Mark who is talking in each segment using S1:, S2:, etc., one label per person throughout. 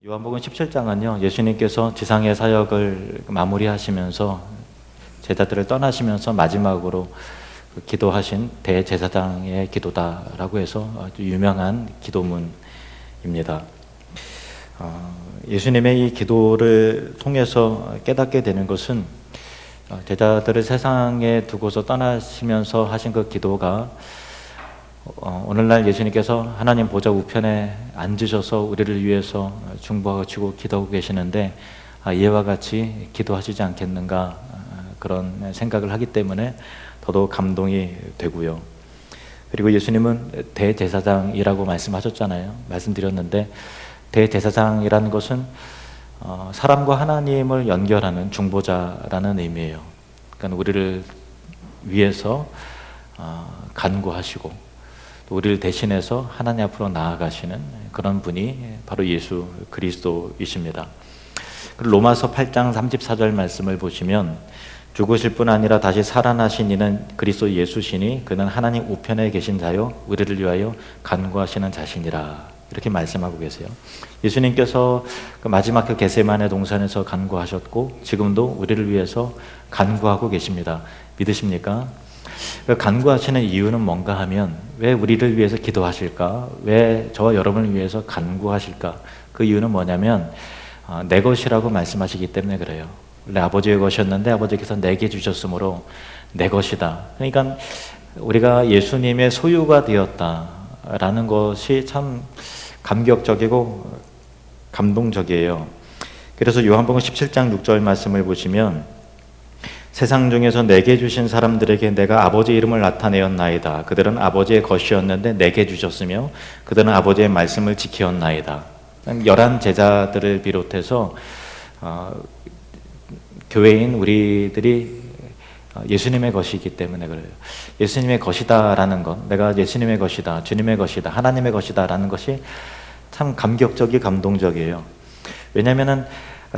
S1: 요한복음 17장은요, 예수님께서 지상의 사역을 마무리하시면서 제자들을 떠나시면서 마지막으로 기도하신 대제사장의 기도다라고 해서 아주 유명한 기도문입니다. 예수님의 이 기도를 통해서 깨닫게 되는 것은 제자들을 세상에 두고서 떠나시면서 하신 그 기도가 오늘날 예수님께서 하나님 보좌 우편에 앉으셔서 우리를 위해서 중보하시고 기도하고 계시는데 이와 같이 기도하시지 않겠는가 그런 생각을 하기 때문에 더더욱 감동이 되고요. 그리고 예수님은 대제사장이라고 말씀하셨잖아요. 말씀드렸는데 대제사장이라는 것은 사람과 하나님을 연결하는 중보자라는 의미예요. 그러니까 우리를 위해서 간구하시고 우리를 대신해서 하나님 앞으로 나아가시는 그런 분이 바로 예수 그리스도이십니다. 로마서 8장 34절 말씀을 보시면 죽으실 뿐 아니라 다시 살아나신 이는 그리스도 예수시니 그는 하나님 우편에 계신 자요 우리를 위하여 간구하시는 자신이라 이렇게 말씀하고 계세요. 예수님께서 그 마지막 그 겟세마네 동산에서 간구하셨고 지금도 우리를 위해서 간구하고 계십니다. 믿으십니까? 간구하시는 이유는 뭔가 하면 왜 우리를 위해서 기도하실까? 왜 저와 여러분을 위해서 간구하실까? 그 이유는 뭐냐면 내 것이라고 말씀하시기 때문에 그래요. 원래 아버지의 것이었는데 아버지께서 내게 주셨으므로 내 것이다. 그러니까 우리가 예수님의 소유가 되었다라는 것이 참 감격적이고 감동적이에요. 그래서 요한복음 17장 6절 말씀을 보시면 세상 중에서 내게 주신 사람들에게 내가 아버지의 이름을 나타내었나이다. 그들은 아버지의 것이었는데 내게 주셨으며 그들은 아버지의 말씀을 지켰나이다. 11 제자들을 비롯해서 교회인 우리들이 예수님의 것이기 때문에 그래요. 예수님의 것이다라는 것, 내가 예수님의 것이다, 주님의 것이다, 하나님의 것이다라는 것이 참 감격적이고 감동적이에요. 왜냐하면은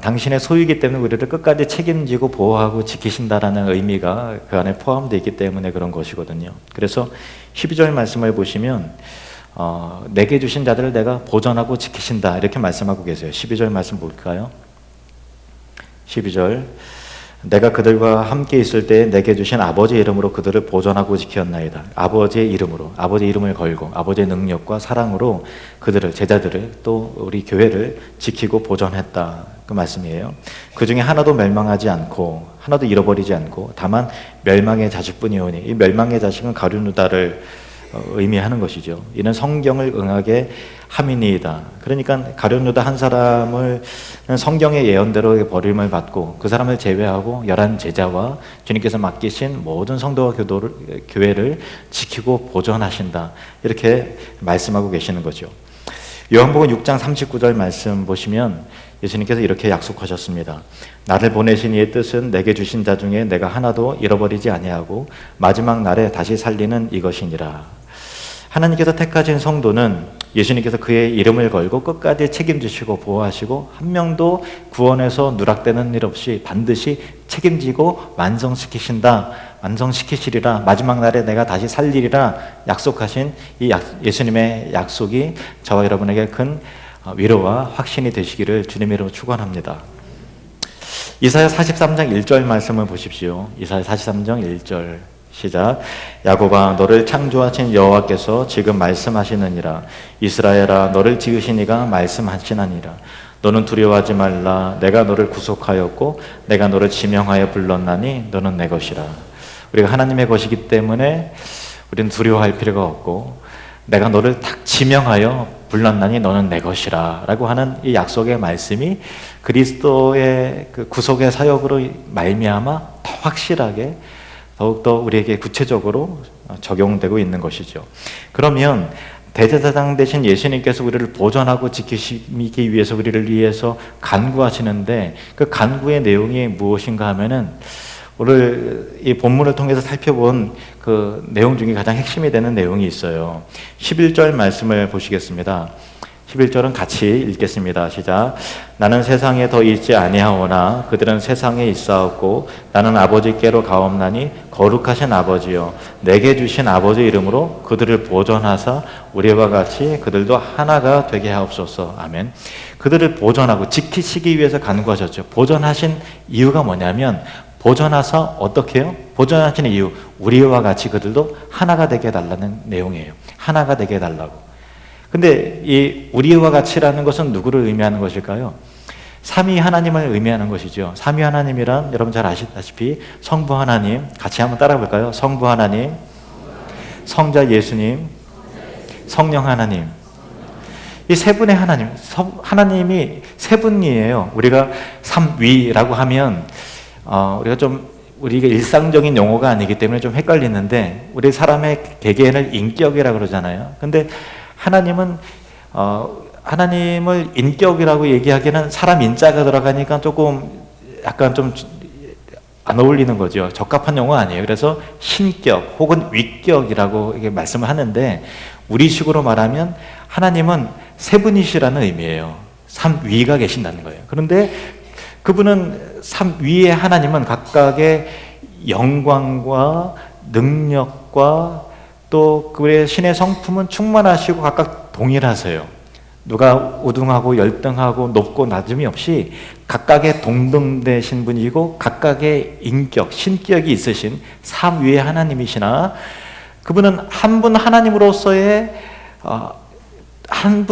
S1: 당신의 소유이기 때문에 우리를 끝까지 책임지고 보호하고 지키신다라는 의미가 그 안에 포함되어 있기 때문에 그런 것이거든요. 그래서 12절 말씀을 보시면 내게 주신 자들을 내가 보존하고 지키신다 이렇게 말씀하고 계세요. 12절 말씀 볼까요? 12절 내가 그들과 함께 있을 때 내게 주신 아버지의 이름으로 그들을 보존하고 지켰나이다. 아버지의 이름으로, 아버지의 이름을 걸고 아버지의 능력과 사랑으로 그들을, 제자들을 또 우리 교회를 지키고 보존했다. 그 말씀이에요. 그 중에 하나도 멸망하지 않고 하나도 잃어버리지 않고 다만 멸망의 자식뿐이오니 이 멸망의 자식은 가룟유다를 의미하는 것이죠. 이는 성경을 응하게 함이니이다. 그러니까 가룟유다 한 사람을 성경의 예언대로 버림을 받고 그 사람을 제외하고 11 제자와 주님께서 맡기신 모든 성도와 교회를 지키고 보존하신다. 이렇게 말씀하고 계시는 거죠. 요한복음 6장 39절 말씀 보시면 예수님께서 이렇게 약속하셨습니다. 나를 보내신 이의 뜻은 내게 주신 자 중에 내가 하나도 잃어버리지 아니하고 마지막 날에 다시 살리는 이것이니라. 하나님께서 택하신 성도는 예수님께서 그의 이름을 걸고 끝까지 책임지시고 보호하시고 한 명도 구원에서 누락되는 일 없이 반드시 책임지고 완성시키시리라. 마지막 날에 내가 다시 살리리라 약속하신 이 예수님의 약속이 저와 여러분에게 큰 위로와 확신이 되시기를 주님의 이름으로 축원합니다. 이사야 43장 1절 말씀을 보십시오. 이사야 43장 1절 시작. 야곱아 너를 창조하신 여호와께서 지금 말씀하시느니라. 이스라엘아 너를 지으신 이가 말씀하시나니라. 너는 두려워하지 말라. 내가 너를 구속하였고 내가 너를 지명하여 불렀나니 너는 내 것이라. 우리가 하나님의 것이기 때문에 우리는 두려워할 필요가 없고 내가 너를 딱 지명하여 불렀나니 너는 내 것이라 라고 하는 이 약속의 말씀이 그리스도의 그 구속의 사역으로 말미암아 더 확실하게 더욱더 우리에게 구체적으로 적용되고 있는 것이죠. 그러면 대제사장 대신 예수님께서 우리를 보존하고 지키시기 위해서 우리를 위해서 간구하시는데 그 간구의 내용이 무엇인가 하면은 오늘 이 본문을 통해서 살펴본 그 내용 중에 가장 핵심이 되는 내용이 있어요. 11절 말씀을 보시겠습니다. 11절은 같이 읽겠습니다. 시작. 나는 세상에 더 있지 아니하오나 그들은 세상에 있사옵고 나는 아버지께로 가옵나니 거룩하신 아버지여 내게 주신 아버지 이름으로 그들을 보존하사 우리와 같이 그들도 하나가 되게 하옵소서. 아멘. 그들을 보존하고 지키시기 위해서 간구하셨죠. 보존하신 이유가 뭐냐면 보존하사 어떻게 해요? 보존하시는 이유, 우리와 같이 그들도 하나가 되게 해달라는 내용이에요. 하나가 되게 해달라고. 근데 이 우리와 같이라는 것은 누구를 의미하는 것일까요? 삼위 하나님을 의미하는 것이죠. 삼위 하나님이란 여러분 잘 아시다시피 성부 하나님, 같이 한번 따라 볼까요? 성부 하나님, 성자 예수님, 성령 하나님. 이 세 분의 하나님, 하나님이 세 분이에요. 우리가 삼위라고 하면 우리가 일상적인 용어가 아니기 때문에 좀 헷갈리는데 우리 사람의 개개인을 인격이라고 그러잖아요. 근데 하나님은 하나님을 인격이라고 얘기하기에는 사람 인자가 들어가니까 조금 약간 좀 안 어울리는 거죠. 적합한 용어 아니에요. 그래서 신격 혹은 위격이라고 이게 말씀을 하는데 우리식으로 말하면 하나님은 세 분이시라는 의미예요. 삼위가 계신다는 거예요. 그런데 그분은 삼위의 하나님은 각각의 영광과 능력과 또 그의 신의 성품은 충만하시고 각각 동일하세요. 누가 우등하고 열등하고 높고 낮음이 없이 각각의 동등되신 분이고 각각의 인격, 신격이 있으신 삼위의 하나님이시나 그분은 한 분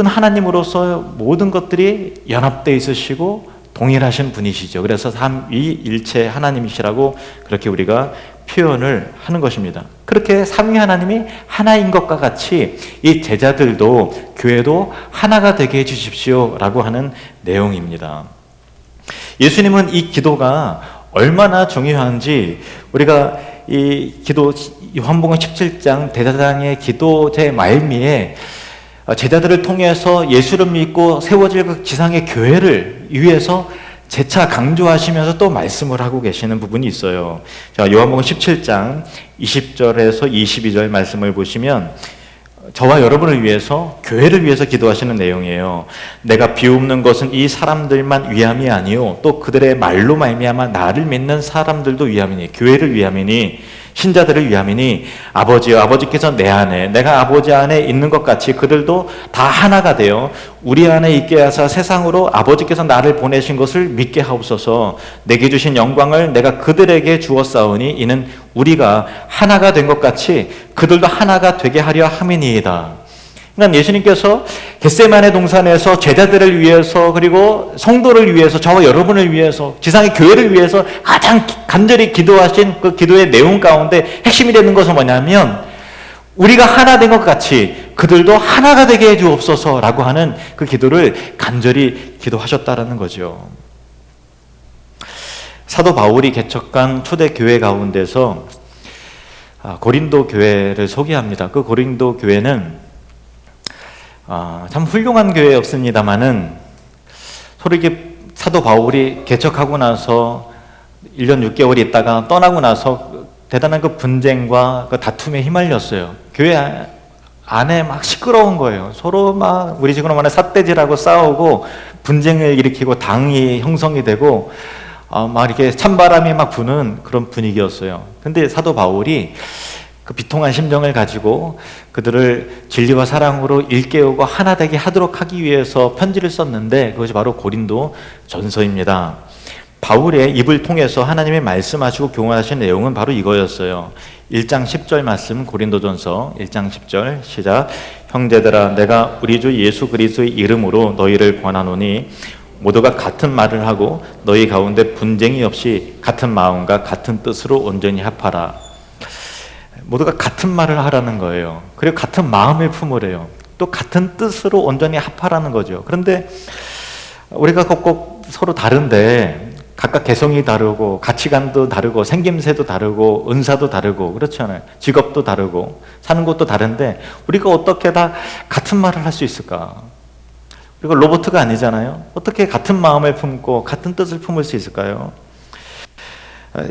S1: 하나님으로서의 모든 것들이 연합되어 있으시고 동일하신 분이시죠. 그래서 삼위일체 하나님이시라고 그렇게 우리가 표현을 하는 것입니다. 그렇게 삼위 하나님이 하나인 것과 같이 이 제자들도 교회도 하나가 되게 해주십시오 라고 하는 내용입니다. 예수님은 이 기도가 얼마나 중요한지 우리가 이 기도 요한복음 17장 대제사장의 기도 제 말미에 제자들을 통해서 예수를 믿고 세워질 그 지상의 교회를 위해서 재차 강조하시면서 또 말씀을 하고 계시는 부분이 있어요. 자, 요한복음 17장 20절에서 22절 말씀을 보시면 저와 여러분을 위해서, 교회를 위해서 기도하시는 내용이에요. 내가 비웃는 것은 이 사람들만 위함이 아니요 또 그들의 말로 말미암아 나를 믿는 사람들도 위함이니, 교회를 위함이니, 신자들을 위함이니, 아버지여 아버지께서 내 안에 내가 아버지 안에 있는 것 같이 그들도 다 하나가 되어 우리 안에 있게 하사 세상으로 아버지께서 나를 보내신 것을 믿게 하옵소서. 내게 주신 영광을 내가 그들에게 주었사오니 이는 우리가 하나가 된 것 같이 그들도 하나가 되게 하려 함이니이다. 그러니까 예수님께서 겟세마네 동산에서 제자들을 위해서 그리고 성도를 위해서 저와 여러분을 위해서 지상의 교회를 위해서 가장 간절히 기도하신 그 기도의 내용 가운데 핵심이 되는 것은 뭐냐면 우리가 하나 된 것 같이 그들도 하나가 되게 해주옵소서라고 하는 그 기도를 간절히 기도하셨다라는 거죠. 사도 바울이 개척한 초대교회 가운데서 고린도 교회를 소개합니다. 그 고린도 교회는 참 훌륭한 교회였습니다마는 서로 이게 사도 바울이 개척하고 나서 1년 6개월 있다가 떠나고 나서 대단한 그 분쟁과 그 다툼에 휘말렸어요. 교회 안에 막 시끄러운 거예요. 서로 막 우리 지금 말하는 삿대질하고 싸우고 분쟁을 일으키고 당이 형성이 되고 막 이렇게 찬바람이 막 부는 그런 분위기였어요. 근데 사도 바울이 그 비통한 심정을 가지고 그들을 진리와 사랑으로 일깨우고 하나 되게 하도록 하기 위해서 편지를 썼는데 그것이 바로 고린도 전서입니다. 바울의 입을 통해서 하나님이 말씀하시고 교훈하신 내용은 바로 이거였어요. 1장 10절 말씀, 고린도전서 1장 10절 시작. 형제들아 내가 우리 주 예수 그리스도의 이름으로 너희를 권하노니 모두가 같은 말을 하고 너희 가운데 분쟁이 없이 같은 마음과 같은 뜻으로 온전히 합하라. 모두가 같은 말을 하라는 거예요. 그리고 같은 마음을 품으래요. 또 같은 뜻으로 온전히 합하라는 거죠. 그런데 우리가 꼭 서로 다른데 각각 개성이 다르고 가치관도 다르고 생김새도 다르고 은사도 다르고 그렇잖아요. 직업도 다르고 사는 곳도 다른데 우리가 어떻게 다 같은 말을 할 수 있을까? 우리가 로봇가 아니잖아요. 어떻게 같은 마음을 품고 같은 뜻을 품을 수 있을까요?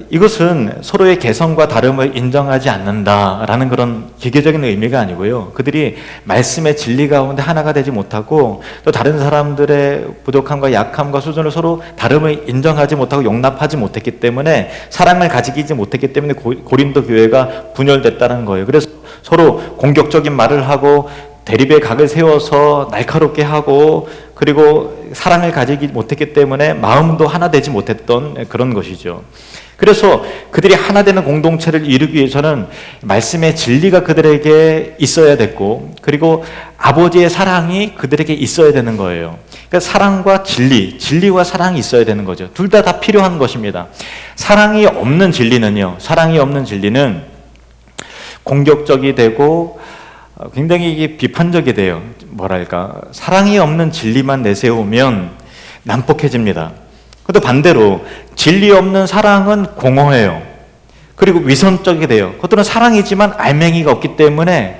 S1: 이것은 서로의 개성과 다름을 인정하지 않는다라는 그런 기계적인 의미가 아니고요. 그들이 말씀의 진리 가운데 하나가 되지 못하고 또 다른 사람들의 부족함과 약함과 수준을 서로 다름을 인정하지 못하고 용납하지 못했기 때문에 사랑을 가지지 못했기 때문에 고린도 교회가 분열됐다는 거예요. 그래서 서로 공격적인 말을 하고 대립의 각을 세워서 날카롭게 하고 그리고 사랑을 가지지 못했기 때문에 마음도 하나 되지 못했던 그런 것이죠. 그래서 그들이 하나 되는 공동체를 이루기 위해서는 말씀의 진리가 그들에게 있어야 됐고 그리고 아버지의 사랑이 그들에게 있어야 되는 거예요. 그러니까 사랑과 진리와 사랑이 있어야 되는 거죠. 둘 다 필요한 것입니다. 사랑이 없는 진리는 공격적이 되고 굉장히 이게 비판적이 돼요. 사랑이 없는 진리만 내세우면 난폭해집니다. 또 반대로 진리 없는 사랑은 공허해요. 그리고 위선적이 돼요. 그것들은 사랑이지만 알맹이가 없기 때문에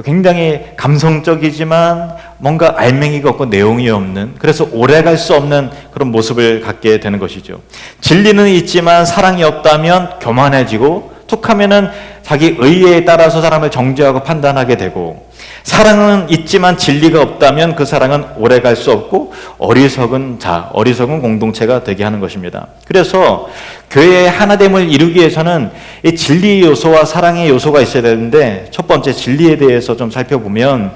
S1: 굉장히 감성적이지만 뭔가 알맹이가 없고 내용이 없는, 그래서 오래갈 수 없는 그런 모습을 갖게 되는 것이죠. 진리는 있지만 사랑이 없다면 교만해지고 툭하면은 자기 의의에 따라서 사람을 정죄하고 판단하게 되고, 사랑은 있지만 진리가 없다면 그 사랑은 오래갈 수 없고 어리석은 공동체가 되게 하는 것입니다. 그래서 교회의 하나됨을 이루기 위해서는 이 진리 요소와 사랑의 요소가 있어야 되는데, 첫 번째 진리에 대해서 좀 살펴보면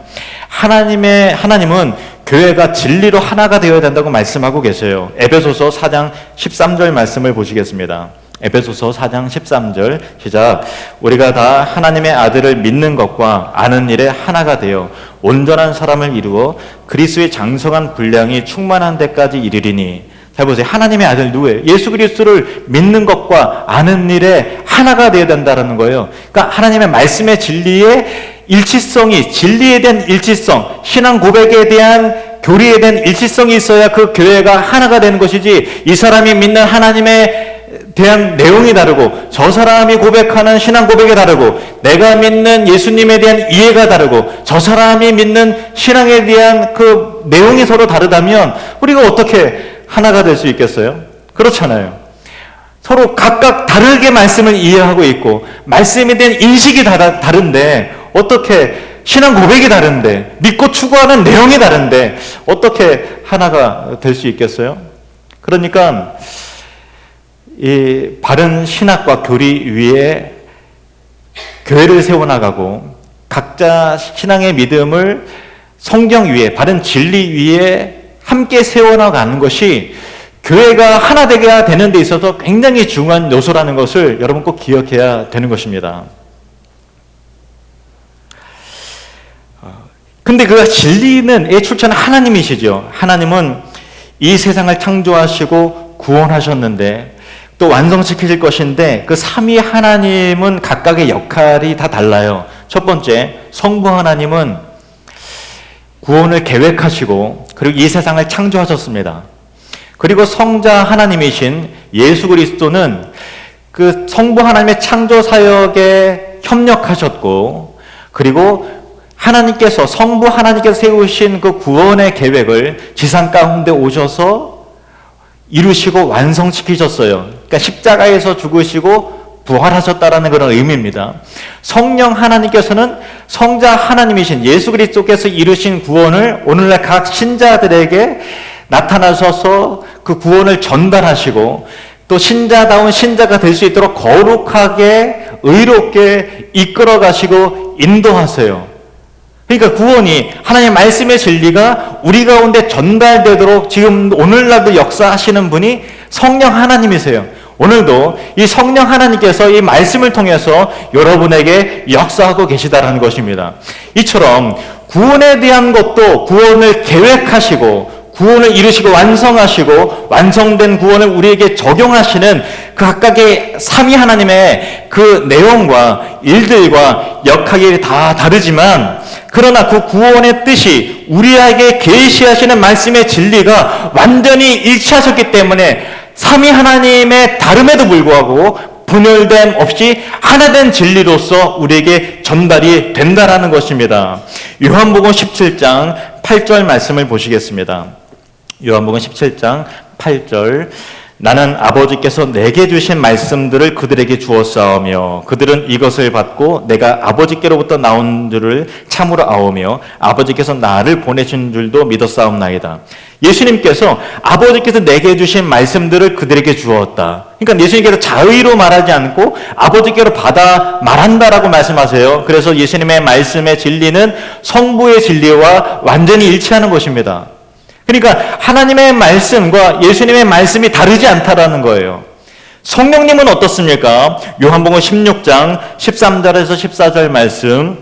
S1: 하나님은 교회가 진리로 하나가 되어야 된다고 말씀하고 계세요. 에베소서 4장 13절 말씀을 보시겠습니다. 에베소서 4장 13절 시작. 우리가 다 하나님의 아들을 믿는 것과 아는 일에 하나가 되어 온전한 사람을 이루어 그리스도의 장성한 분량이 충만한 데까지 이르리니. 잘 보세요. 하나님의 아들 누구예요? 예수 그리스도를 믿는 것과 아는 일에 하나가 되어야 된다는 거예요. 그러니까 하나님의 말씀의 진리의 일치성이, 진리에 대한 일치성, 신앙 고백에 대한 교리에 대한 일치성이 있어야 그 교회가 하나가 되는 것이지, 이 사람이 믿는 하나님의 대한 내용이 다르고 저 사람이 고백하는 신앙 고백이 다르고 내가 믿는 예수님에 대한 이해가 다르고 저 사람이 믿는 신앙에 대한 그 내용이 서로 다르다면 우리가 어떻게 하나가 될 수 있겠어요? 그렇잖아요. 서로 각각 다르게 말씀을 이해하고 있고 말씀에 대한 인식이 다른데 어떻게, 신앙 고백이 다른데 믿고 추구하는 내용이 다른데 어떻게 하나가 될 수 있겠어요? 그러니까 이 바른 신학과 교리 위에 교회를 세워나가고 각자 신앙의 믿음을 성경 위에, 바른 진리 위에 함께 세워나가는 것이 교회가 하나 되게 되는 데 있어서 굉장히 중요한 요소라는 것을 여러분 꼭 기억해야 되는 것입니다. 근데 그 진리의 출처는 하나님이시죠. 하나님은 이 세상을 창조하시고 구원하셨는데 또 완성시키실 것인데, 그 삼위 하나님은 각각의 역할이 다 달라요. 첫 번째, 성부 하나님은 구원을 계획하시고 그리고 이 세상을 창조하셨습니다. 그리고 성자 하나님이신 예수 그리스도는 그 성부 하나님의 창조 사역에 협력하셨고, 그리고 성부 하나님께서 세우신 그 구원의 계획을 지상 가운데 오셔서 이루시고 완성시키셨어요. 그러니까 십자가에서 죽으시고 부활하셨다라는 그런 의미입니다. 성령 하나님께서는 성자 하나님이신 예수 그리스도께서 이루신 구원을 오늘날 각 신자들에게 나타나셔서 그 구원을 전달하시고 또 신자다운 신자가 될 수 있도록 거룩하게 의롭게 이끌어 가시고 인도하세요. 그러니까 구원이, 하나님의 말씀의 진리가 우리 가운데 전달되도록 지금 오늘날도 역사하시는 분이 성령 하나님이세요. 오늘도 이 성령 하나님께서 이 말씀을 통해서 여러분에게 역사하고 계시다라는 것입니다. 이처럼 구원에 대한 것도 구원을 계획하시고 구원을 이루시고 완성하시고 완성된 구원을 우리에게 적용하시는 그 각각의 삼위 하나님의 그 내용과 일들과 역할이 다 다르지만, 그러나 그 구원의 뜻이 우리에게 계시하시는 말씀의 진리가 완전히 일치하셨기 때문에 삼위 하나님의 다름에도 불구하고 분열됨 없이 하나된 진리로서 우리에게 전달이 된다라는 것입니다. 요한복음 17장 8절 말씀을 보시겠습니다. 요한복음 17장 8절 나는 아버지께서 내게 주신 말씀들을 그들에게 주었사오며 그들은 이것을 받고 내가 아버지께로부터 나온 줄을 참으로 아오며 아버지께서 나를 보내신 줄도 믿었사옵나이다. 예수님께서 아버지께서 내게 주신 말씀들을 그들에게 주었다. 그러니까 예수님께서 자의로 말하지 않고 아버지께로 받아 말한다라고 말씀하세요. 그래서 예수님의 말씀의 진리는 성부의 진리와 완전히 일치하는 것입니다. 그러니까 하나님의 말씀과 예수님의 말씀이 다르지 않다라는 거예요. 성령님은 어떻습니까? 요한복음 16장 13절에서 14절 말씀.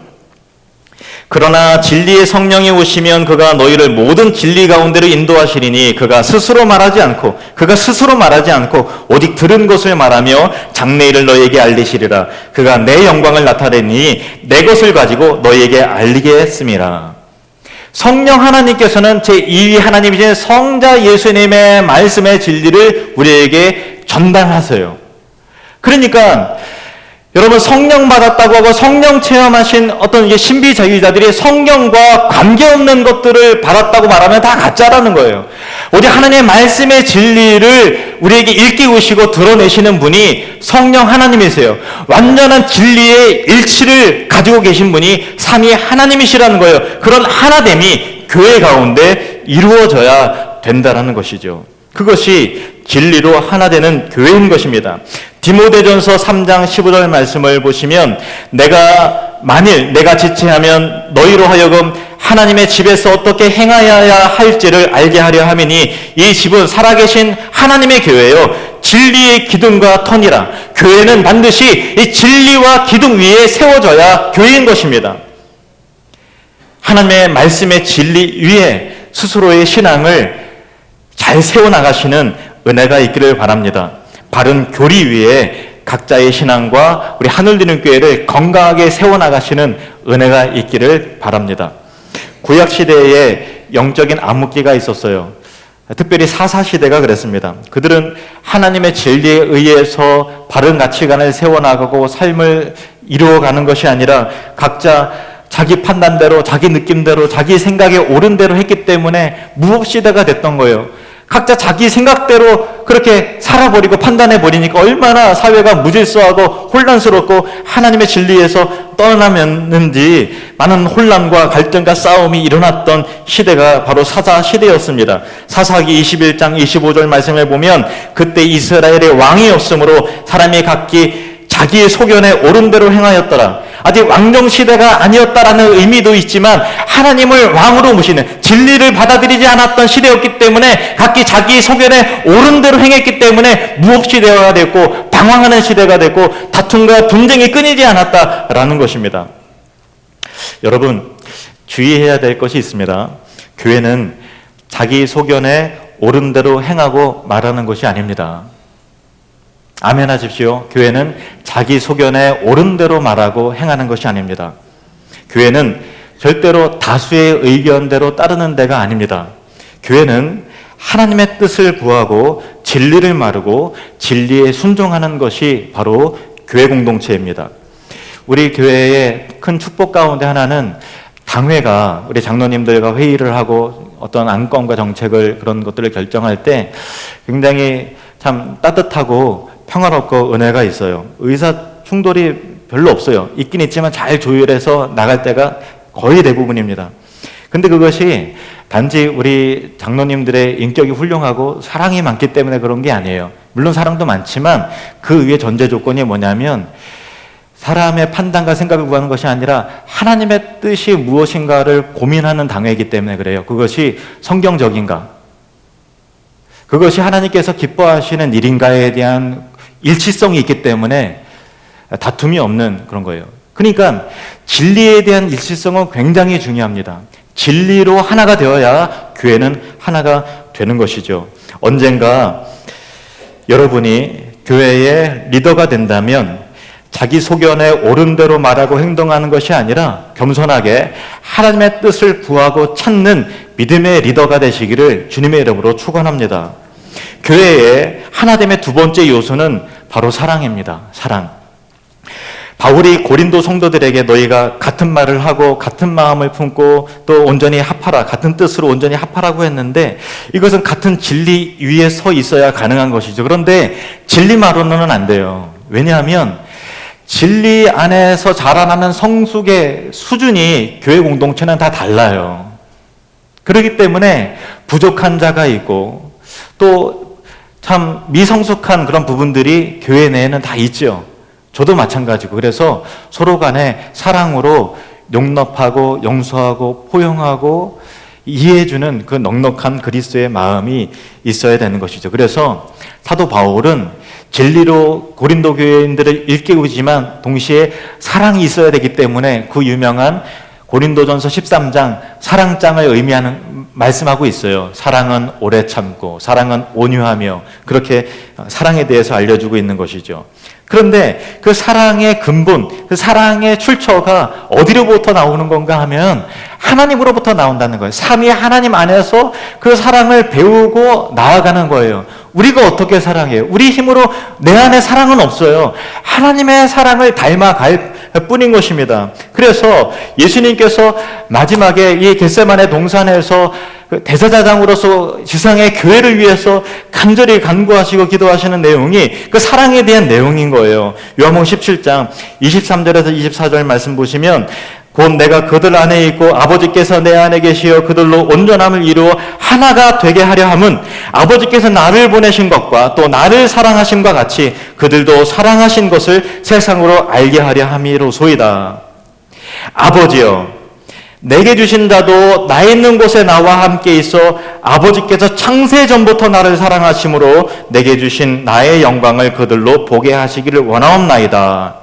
S1: 그러나 진리의 성령이 오시면 그가 너희를 모든 진리 가운데로 인도하시리니 그가 스스로 말하지 않고 오직 들은 것을 말하며 장래일을 너희에게 알리시리라. 그가 내 영광을 나타내니 내 것을 가지고 너희에게 알리게 했음이라. 성령 하나님께서는 제2위 하나님이신 성자 예수님의 말씀의 진리를 우리에게 전달하세요. 그러니까 여러분, 성령 받았다고 하고 성령 체험하신 어떤 신비자유자들이 성령과 관계없는 것들을 받았다고 말하면 다 가짜라는 거예요. 오직 하나님의 말씀의 진리를 우리에게 일깨우시고 드러내시는 분이 성령 하나님이세요. 완전한 진리의 일치를 가지고 계신 분이 삼위 하나님이시라는 거예요. 그런 하나됨이 교회 가운데 이루어져야 된다는 것이죠. 그것이 진리로 하나 되는 교회인 것입니다. 디모데전서 3장 15절 말씀을 보시면 만일 내가 지체하면 너희로 하여금 하나님의 집에서 어떻게 행하여야 할지를 알게 하려 함이니 이 집은 살아계신 하나님의 교회요 진리의 기둥과 터니라. 교회는 반드시 이 진리와 기둥 위에 세워져야 교회인 것입니다. 하나님의 말씀의 진리 위에 스스로의 신앙을 잘 세워나가시는 은혜가 있기를 바랍니다. 바른 교리 위에 각자의 신앙과 우리 하늘드는 교회를 건강하게 세워나가시는 은혜가 있기를 바랍니다. 구약시대에 영적인 암흑기가 있었어요. 특별히 사사시대가 그랬습니다. 그들은 하나님의 진리에 의해서 바른 가치관을 세워나가고 삶을 이루어가는 것이 아니라 각자 자기 판단대로, 자기 느낌대로, 자기 생각에 옳은 대로 했기 때문에 무법시대가 됐던 거예요. 각자 자기 생각대로 그렇게 살아버리고 판단해버리니까 얼마나 사회가 무질서하고 혼란스럽고 하나님의 진리에서 떠나면는지 많은 혼란과 갈등과 싸움이 일어났던 시대가 바로 사사 시대였습니다. 사사기 21장 25절 말씀을 보면 그때 이스라엘의 왕이 없으므로 사람이 각기 자기의 소견에 옳은 대로 행하였더라. 아직 왕정시대가 아니었다라는 의미도 있지만 하나님을 왕으로 모시는 진리를 받아들이지 않았던 시대였기 때문에 각기 자기 소견에 옳은 대로 행했기 때문에 무법시대가 됐고 방황하는 시대가 됐고 다툼과 분쟁이 끊이지 않았다라는 것입니다. 여러분, 주의해야 될 것이 있습니다. 교회는 자기 소견에 옳은 대로 행하고 말하는 것이 아닙니다. 아멘 하십시오. 교회는 자기 소견에 옳은 대로 말하고 행하는 것이 아닙니다. 교회는 절대로 다수의 의견대로 따르는 데가 아닙니다. 교회는 하나님의 뜻을 구하고 진리를 말하고 진리에 순종하는 것이 바로 교회 공동체입니다. 우리 교회의 큰 축복 가운데 하나는 당회가 우리 장로님들과 회의를 하고 어떤 안건과 정책을 그런 것들을 결정할 때 굉장히 참 따뜻하고 평화롭고 은혜가 있어요. 의사 충돌이 별로 없어요. 있긴 있지만 잘 조율해서 나갈 때가 거의 대부분입니다. 근데 그것이 단지 우리 장로님들의 인격이 훌륭하고 사랑이 많기 때문에 그런 게 아니에요. 물론 사랑도 많지만 그 위에 전제 조건이 뭐냐면 사람의 판단과 생각을 구하는 것이 아니라 하나님의 뜻이 무엇인가를 고민하는 당회이기 때문에 그래요. 그것이 성경적인가? 그것이 하나님께서 기뻐하시는 일인가에 대한 일치성이 있기 때문에 다툼이 없는 그런 거예요. 그러니까 진리에 대한 일치성은 굉장히 중요합니다. 진리로 하나가 되어야 교회는 하나가 되는 것이죠. 언젠가 여러분이 교회의 리더가 된다면 자기 소견에 옳은 대로 말하고 행동하는 것이 아니라 겸손하게 하나님의 뜻을 구하고 찾는 믿음의 리더가 되시기를 주님의 이름으로 축원합니다. 교회의 하나됨의 두 번째 요소는 바로 사랑입니다. 사랑. 바울이 고린도 성도들에게 너희가 같은 말을 하고 같은 마음을 품고 또 온전히 합하라, 같은 뜻으로 온전히 합하라고 했는데 이것은 같은 진리 위에 서 있어야 가능한 것이죠. 그런데 진리만으로는 안 돼요. 왜냐하면 진리 안에서 자라나는 성숙의 수준이 교회 공동체는 다 달라요. 그렇기 때문에 부족한 자가 있고 또 참 미성숙한 그런 부분들이 교회 내에는 다 있죠. 저도 마찬가지고. 그래서 서로 간에 사랑으로 용납하고 용서하고 포용하고 이해해주는 그 넉넉한 그리스도의 마음이 있어야 되는 것이죠. 그래서 사도 바울은 진리로 고린도 교회인들을 일깨우지만 동시에 사랑이 있어야 되기 때문에 그 유명한 고린도전서 13장 사랑장을 의미하는 말씀하고 있어요. 사랑은 오래 참고 사랑은 온유하며 그렇게 사랑에 대해서 알려주고 있는 것이죠. 그런데 그 사랑의 근본, 그 사랑의 출처가 어디로부터 나오는 건가 하면 하나님으로부터 나온다는 거예요. 삼위 하나님 안에서 그 사랑을 배우고 나아가는 거예요. 우리가 어떻게 사랑해요? 우리 힘으로 내 안에 사랑은 없어요. 하나님의 사랑을 닮아갈 뿐인 것입니다. 그래서 예수님께서 마지막에 이 겟세마네 동산에서 대제사장으로서 지상의 교회를 위해서 간절히 간구하시고 기도하시는 내용이 그 사랑에 대한 내용인 거예요. 요한복음 17장 23절에서 24절 말씀 보시면 곧 내가 그들 안에 있고 아버지께서 내 안에 계시어 그들로 온전함을 이루어 하나가 되게 하려 함은 아버지께서 나를 보내신 것과 또 나를 사랑하심과 같이 그들도 사랑하신 것을 세상으로 알게 하려 함이로소이다. 아버지여 내게 주신 자도 나 있는 곳에 나와 함께 있어 아버지께서 창세 전부터 나를 사랑하심으로 내게 주신 나의 영광을 그들로 보게 하시기를 원하옵나이다.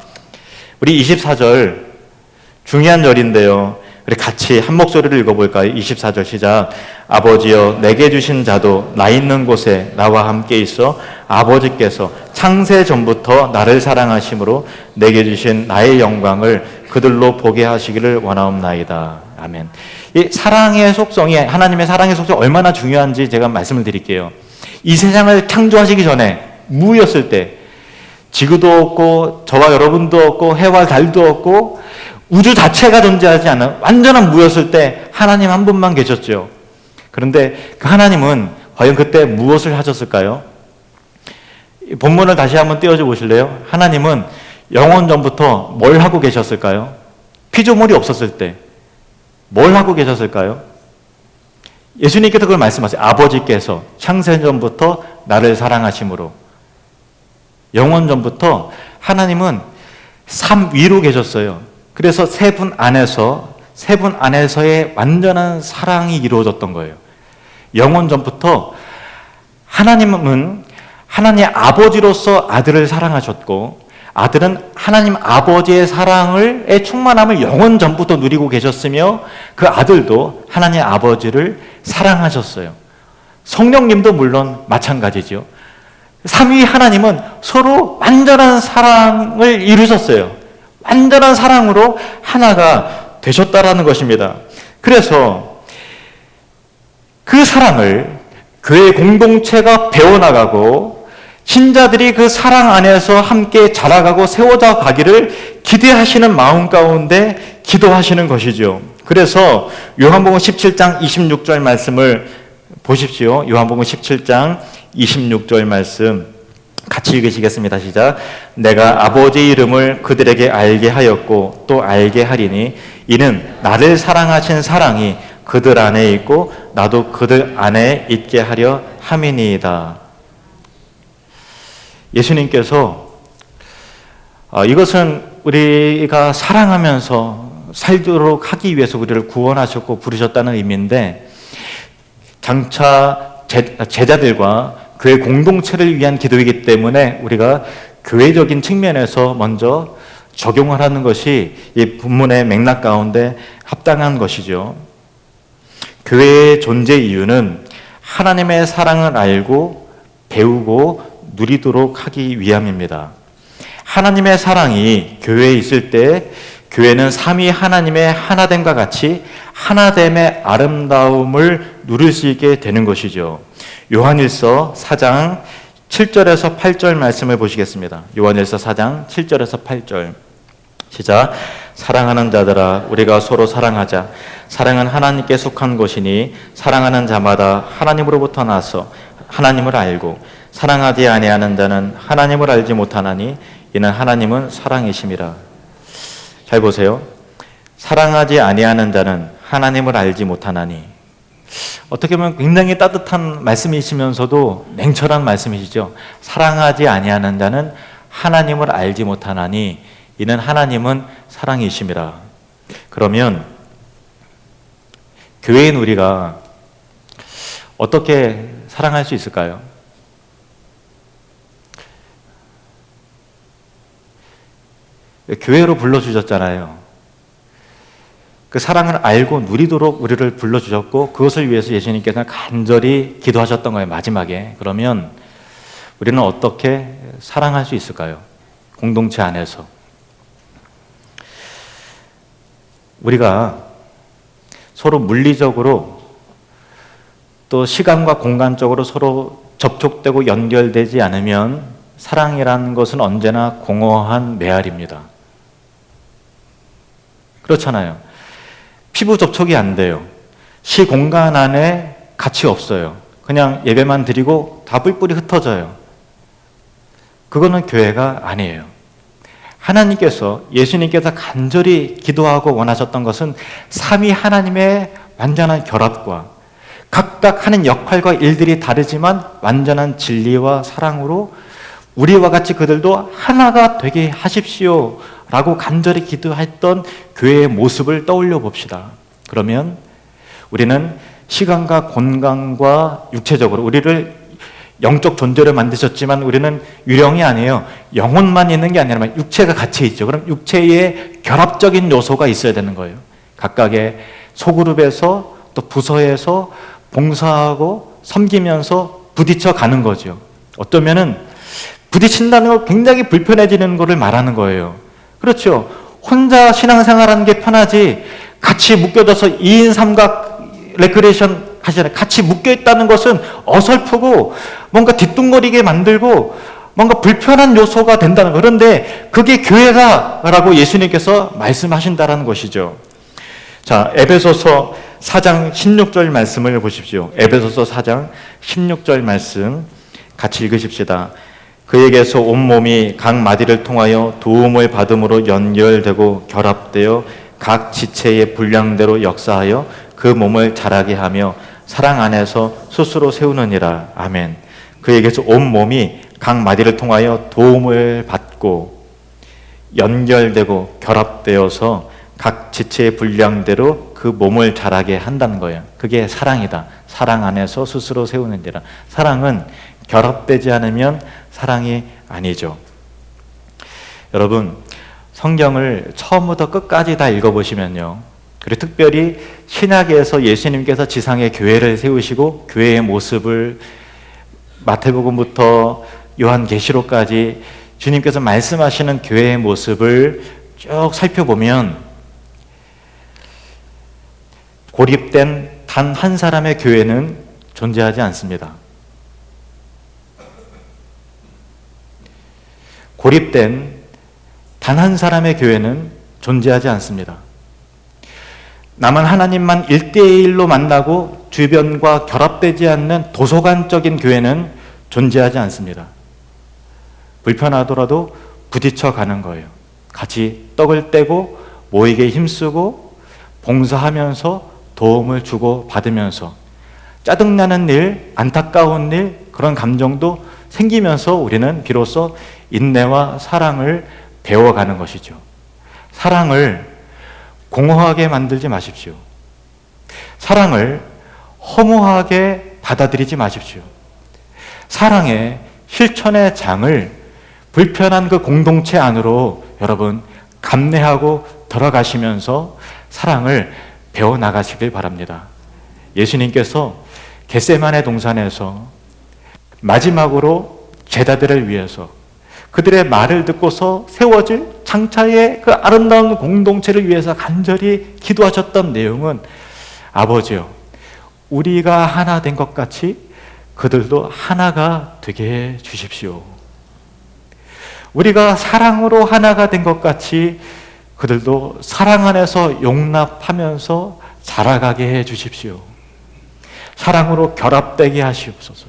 S1: 우리 24절 중요한 절인데요. 우리 같이 한 목소리를 읽어볼까요? 24절 시작. 아버지여 내게 주신 자도 나 있는 곳에 나와 함께 있어 아버지께서 창세 전부터 나를 사랑하심으로 내게 주신 나의 영광을 그들로 보게 하시기를 원하옵나이다. 아멘. 이 사랑의 속성이 하나님의 사랑의 속성이 얼마나 중요한지 제가 말씀을 드릴게요. 이 세상을 창조하시기 전에 무였을 때 지구도 없고 저와 여러분도 없고 해와 달도 없고 우주 자체가 존재하지 않은 완전한 무였을 때 하나님 한 분만 계셨죠. 그런데 그 하나님은 과연 그때 무엇을 하셨을까요? 본문을 다시 한번 띄워줘 보실래요? 하나님은 영원 전부터 뭘 하고 계셨을까요? 피조물이 없었을 때 뭘 하고 계셨을까요? 예수님께서 그걸 말씀하세요. 아버지께서 창세 전부터 나를 사랑하심으로. 영원 전부터 하나님은 삼 위로 계셨어요. 그래서 세 분 안에서의 완전한 사랑이 이루어졌던 거예요. 영원 전부터 하나님은 하나님 아버지로서 아들을 사랑하셨고 아들은 하나님 아버지의 사랑의 충만함을 영원 전부터 누리고 계셨으며 그 아들도 하나님 아버지를 사랑하셨어요. 성령님도 물론 마찬가지죠. 삼위 하나님은 서로 완전한 사랑을 이루셨어요. 완전한 사랑으로 하나가 되셨다라는 것입니다. 그래서 그 사랑을 교회 공동체가 배워나가고 신자들이 그 사랑 안에서 함께 자라가고 세워져 가기를 기대하시는 마음 가운데 기도하시는 것이죠. 그래서 요한복음 17장 26절 말씀을 보십시오. 요한복음 17장 26절 말씀 같이 읽으시겠습니다. 시작. 내가 아버지의 이름을 그들에게 알게 하였고 또 알게 하리니 이는 나를 사랑하신 사랑이 그들 안에 있고 나도 그들 안에 있게 하려 함이니이다. 예수님께서 이것은 우리가 사랑하면서 살도록 하기 위해서 우리를 구원하셨고 부르셨다는 의미인데 장차 제자들과 교회 공동체를 위한 기도이기 때문에 우리가 교회적인 측면에서 먼저 적용을 하는 것이 이 본문의 맥락 가운데 합당한 것이죠. 교회의 존재 이유는 하나님의 사랑을 알고 배우고 누리도록 하기 위함입니다. 하나님의 사랑이 교회에 있을 때 교회는 삼위 하나님의 하나됨과 같이 하나됨의 아름다움을 누릴 수 있게 되는 것이죠. 요한일서 4장 7절에서 8절 말씀을 보시겠습니다. 요한일서 4장 7절에서 8절 시작. 사랑하는 자들아 우리가 서로 사랑하자. 사랑은 하나님께 속한 것이니 사랑하는 자마다 하나님으로부터 나서 하나님을 알고 사랑하지 아니하는 자는 하나님을 알지 못하나니 이는 하나님은 사랑이심이라. 잘 보세요. 사랑하지 아니하는 자는 하나님을 알지 못하나니. 어떻게 보면 굉장히 따뜻한 말씀이시면서도 냉철한 말씀이시죠. 사랑하지 아니하는 자는 하나님을 알지 못하나니 이는 하나님은 사랑이심이라. 그러면 교회인 우리가 어떻게 사랑할 수 있을까요? 교회로 불러주셨잖아요. 그 사랑을 알고 누리도록 우리를 불러주셨고 그것을 위해서 예수님께서는 간절히 기도하셨던 거예요, 마지막에. 그러면 우리는 어떻게 사랑할 수 있을까요? 공동체 안에서. 우리가 서로 물리적으로 또 시간과 공간적으로 서로 접촉되고 연결되지 않으면 사랑이라는 것은 언제나 공허한 메아리입니다. 그렇잖아요. 피부 접촉이 안 돼요. 시공간 안에 가치 없어요. 그냥 예배만 드리고 다 뿔뿔이 흩어져요. 그거는 교회가 아니에요. 하나님께서, 예수님께서 간절히 기도하고 원하셨던 것은 삼위 하나님의 완전한 결합과 각각 하는 역할과 일들이 다르지만 완전한 진리와 사랑으로 우리와 같이 그들도 하나가 되게 하십시오 라고 간절히 기도했던 교회의 모습을 떠올려 봅시다. 그러면 우리는 시간과 공간과 육체적으로 우리를 영적 존재로 만드셨지만 우리는 유령이 아니에요. 영혼만 있는 게 아니라 육체가 같이 있죠. 그럼 육체에 결합적인 요소가 있어야 되는 거예요. 각각의 소그룹에서 또 부서에서 봉사하고 섬기면서 부딪혀 가는 거죠. 어쩌면은 부딪힌다는 거 굉장히 불편해지는 것을 말하는 거예요. 그렇죠. 혼자 신앙생활하는 게 편하지 같이 묶여져서 2인 삼각 레크레이션 하시잖아요. 같이 묶여있다는 것은 어설프고 뭔가 뒤뚱거리게 만들고 뭔가 불편한 요소가 된다는 거. 그런데 그게 교회다라고 예수님께서 말씀하신다는 것이죠. 자, 에베소서 4장 16절 말씀을 보십시오. 에베소서 4장 16절 말씀 같이 읽으십시다. 그에게서 온몸이 각 마디를 통하여 도움을 받음으로 연결되고 결합되어 각 지체의 분량대로 역사하여 그 몸을 자라게 하며 사랑 안에서 스스로 세우느니라. 아멘. 그에게서 온몸이 각 마디를 통하여 도움을 받고 연결되고 결합되어서 각 지체의 분량대로 그 몸을 자라게 한다는 거예요. 그게 사랑이다. 사랑 안에서 스스로 세우느니라. 사랑은 결합되지 않으면 사랑이 아니죠. 여러분, 성경을 처음부터 끝까지 다 읽어보시면요. 그리고 특별히 신약에서 예수님께서 지상에 교회를 세우시고 교회의 모습을 마태복음부터 요한계시록까지 주님께서 말씀하시는 교회의 모습을 쭉 살펴보면 고립된 단 한 사람의 교회는 존재하지 않습니다. 고립된 단 한 사람의 교회는 존재하지 않습니다. 남은 하나님만 1대1로 만나고 주변과 결합되지 않는 도서관적인 교회는 존재하지 않습니다. 불편하더라도 부딪혀 가는 거예요. 같이 떡을 떼고 모이게 힘쓰고 봉사하면서 도움을 주고 받으면서 짜증나는 일, 안타까운 일, 그런 감정도 생기면서 우리는 비로소 인내와 사랑을 배워가는 것이죠. 사랑을 공허하게 만들지 마십시오. 사랑을 허무하게 받아들이지 마십시오. 사랑의 실천의 장을 불편한 그 공동체 안으로 여러분 감내하고 들어가시면서 사랑을 배워나가시길 바랍니다. 예수님께서 겟세마네 동산에서 마지막으로 제자들을 위해서 그들의 말을 듣고서 세워질 장차의 그 아름다운 공동체를 위해서 간절히 기도하셨던 내용은 아버지요, 우리가 하나 된 것 같이 그들도 하나가 되게 해 주십시오. 우리가 사랑으로 하나가 된 것 같이 그들도 사랑 안에서 용납하면서 자라가게 해 주십시오. 사랑으로 결합되게 하시옵소서.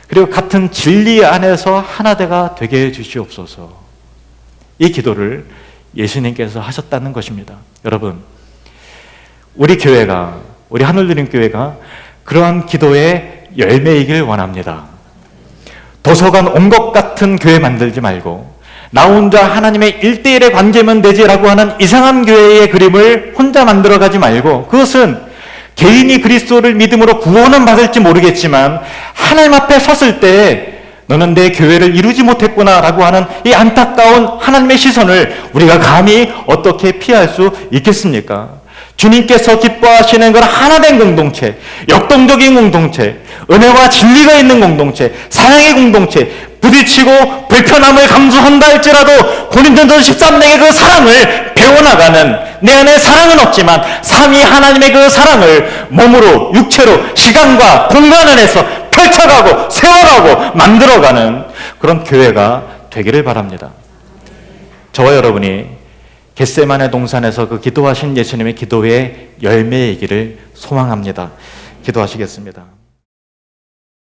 S1: 그리고 같은 진리 안에서 하나되가 되게 해 주시옵소서. 이 기도를 예수님께서 하셨다는 것입니다. 여러분, 우리 교회가, 우리 하늘드림 교회가 그러한 기도의 열매이길 원합니다. 도서관 온 것 같은 교회 만들지 말고 나 혼자 하나님의 1대1의 관계면 되지라고 하는 이상한 교회의 그림을 혼자 만들어가지 말고, 그것은 개인이 그리스도를 믿음으로 구원은 받을지 모르겠지만 하나님 앞에 섰을 때 너는 내 교회를 이루지 못했구나 라고 하는 이 안타까운 하나님의 시선을 우리가 감히 어떻게 피할 수 있겠습니까? 주님께서 기뻐하시는 건 하나된 공동체, 역동적인 공동체, 은혜와 진리가 있는 공동체, 사랑의 공동체, 부딪히고 불편함을 감수한다 할지라도 고린도전서 13장의 그 사랑을 배워나가는, 내 안에 사랑은 없지만 삼위 하나님의 그 사랑을 몸으로, 육체로, 시간과 공간 안에서 펼쳐가고 세워가고 만들어가는 그런 교회가 되기를 바랍니다. 저와 여러분이 겟세마네 동산에서 그 기도하신 예수님의 기도의 열매이기를 소망합니다. 기도하시겠습니다.